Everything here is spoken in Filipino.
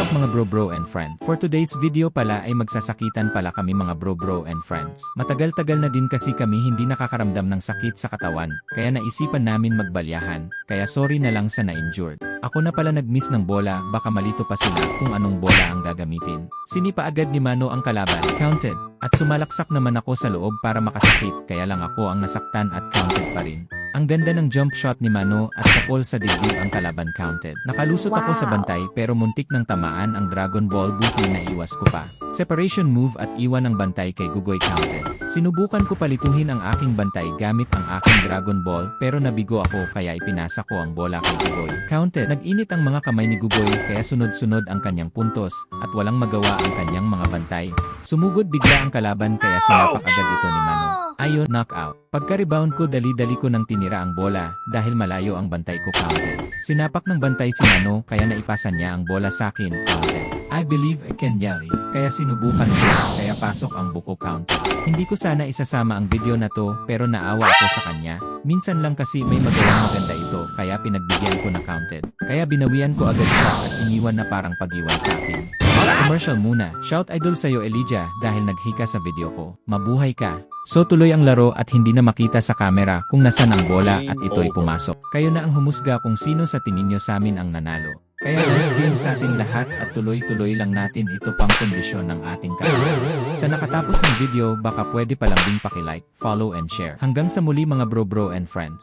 up mga bro and friend? For today's video pala ay magsasakitan pala kami mga bro and friends. Matagal-tagal na din kasi kami hindi nakakaramdam ng sakit sa katawan, kaya naisipan namin magbalyahan, kaya sorry na lang sa na-injured. Ako na pala nag-miss ng bola, baka malito pa sila kung anong bola ang gagamitin. Sinipa agad ni Mano ang kalaban, counted. At sumalaksak naman ako sa loob para makasakit, kaya lang ako ang nasaktan at counted pa rin. Ang ganda ng jump shot ni Mano at sa pole sa dibdib ang kalaban counted. Nakalusot ako sa bantay pero muntik ng tamaan ang Dragon Ball, buti na iwas ko pa. Separation move at iwan ng bantay kay Gugoy counted. Sinubukan ko palituhin ang aking bantay gamit ang aking Dragon Ball pero nabigo ako kaya ipinasa ko ang bola kay Gugoy. Counted. Nag-init ang mga kamay ni Gugoy kaya sunod-sunod ang kanyang puntos at walang magawa ang kanyang mga bantay. Sumugod bigla ang kalaban kaya sinapak agad ito ni Mano. Ayon, knockout. Pagka-rebound ko dali-dali ko nang tinira ang bola dahil malayo ang bantay ko counted. Sinapak ng bantay si Mano kaya naipasa niya ang bola sa akin counted. I believe I can yari. Kaya sinubukan ko kaya pasok ang buko counted. Hindi ko sana isasama ang video na to pero naawa ako sa kanya. Minsan lang kasi may magawang maganda ito kaya pinagbigyan ko na counted. Kaya binawian ko agad siya at iniwan na parang pag-iwan sa akin. Commercial muna. Shout idol sa'yo Elijah dahil naghika sa video ko. Mabuhay ka. So tuloy ang laro at hindi na makita sa camera kung nasan ang bola at ito'y pumasok. Kayo na ang humusga kung sino sa tingin nyo sa amin ang nanalo. Kaya last game sa ating lahat at tuloy-tuloy lang natin ito pang kondisyon ng ating karera. Sa nakatapos ng video baka pwede palang ding paki-like, follow and share. Hanggang sa muli mga bro and friends.